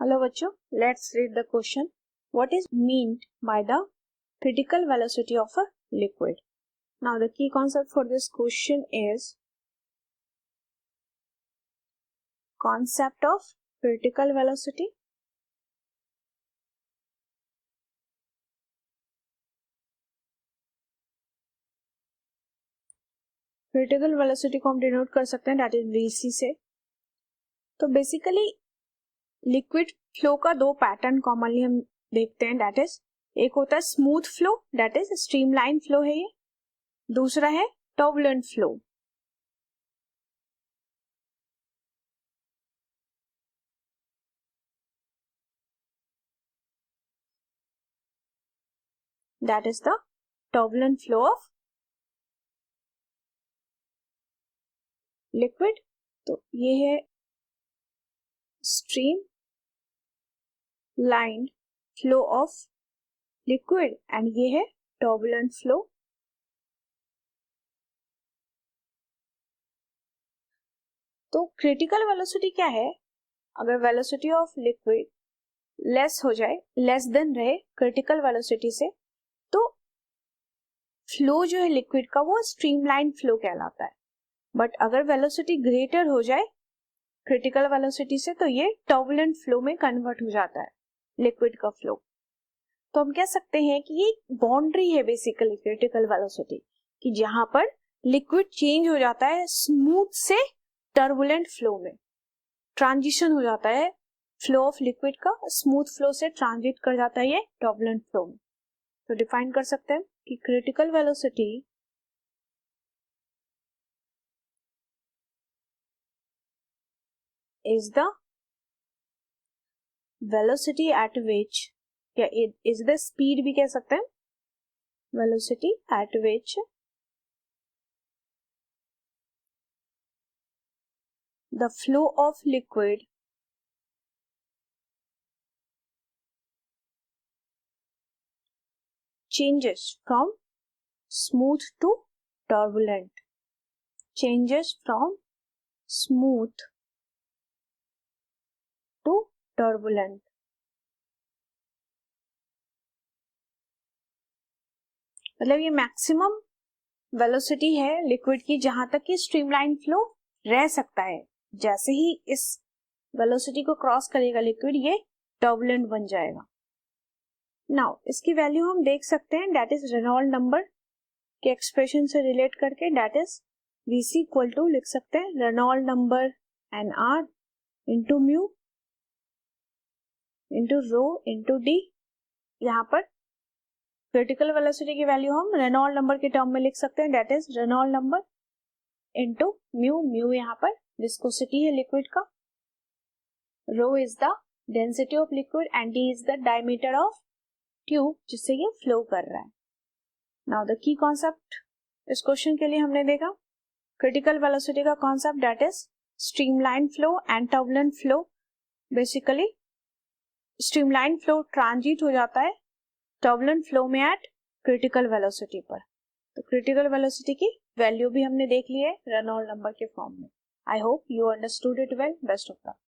Hello बच्चों, let's read the question. What is meant by the critical velocity of a liquid? Now the key concept for this question is concept of critical velocity. Critical velocity को हम denote कर सकते हैं that is VC से. तो basically liquid flow का दो pattern commonly हम देखते हैं दैट इज एक होता है smooth flow that is streamline flow है ये, दूसरा है turbulent flow. That is the turbulent flow of liquid. तो ये है stream line flow of liquid and ये है टर्बुलेंट फ्लो. तो क्रिटिकल वेलोसिटी क्या है? अगर वेलोसिटी ऑफ लिक्विड लेस हो जाए, लेस देन रहे क्रिटिकल वेलोसिटी से, तो फ्लो जो है लिक्विड का वो स्ट्रीमलाइन फ्लो कहलाता है. बट अगर वेलोसिटी ग्रेटर हो जाए क्रिटिकल वेलोसिटी से तो ये टर्बुलेंट फ्लो में कन्वर्ट हो जाता है लिक्विड का फ्लो. तो हम कह सकते हैं कि ये बाउंड्री है बेसिकली क्रिटिकल वेलोसिटी कि जहां पर लिक्विड चेंज हो जाता है स्मूथ से टर्बुलेंट फ्लो में, ट्रांजिशन हो जाता है फ्लो ऑफ लिक्विड का स्मूथ फ्लो से ट्रांजिट कर जाता है ये टर्बुलेंट फ्लो में. तो डिफाइन कर सकते हैं कि critical velocity is the velocity at which, या is the speed भी कह सकते हैं, velocity at which the flow of liquid changes from smooth to turbulent, changes from smooth to turbulent. मतलब ये मैक्सिमम वेलोसिटी है लिक्विड की जहां तक कि स्ट्रीमलाइन फ्लो रह सकता है. जैसे ही इस वेलोसिटी को क्रॉस करेगा लिक्विड ये टर्बुलेंट बन जाएगा. नाउ इसकी वैल्यू हम देख सकते हैं दैट इज रेनॉल्ड नंबर के एक्सप्रेशन से रिलेट करके that is VC equal to लिख सकते हैं Reynold number NR into mu into rho into D. यहाँ पर क्रिटिकल वेलोसिटी की वैल्यू हम रेनॉल्ड नंबर के टर्म में लिख सकते हैं that is Reynold number into mu. Mu यहाँ पर विस्कोसिटी है लिक्विड का, rho is the density of liquid and D is the diameter of tube जिससे ये फ्लो कर रहा है. नाउ द की कॉन्सेप्ट इस क्वेश्चन के लिए हमने देखा क्रिटिकल वेलोसिटी का concept that is streamline flow and turbulent flow. Basically streamline flow transit हो जाता है टर्बुलेंट फ्लो में एट क्रिटिकल वेलोसिटी पर. तो क्रिटिकल वेलोसिटी की वैल्यू भी हमने देख ली है रेनॉल्ड नंबर के फॉर्म में. I hope you understood it well. Best of luck.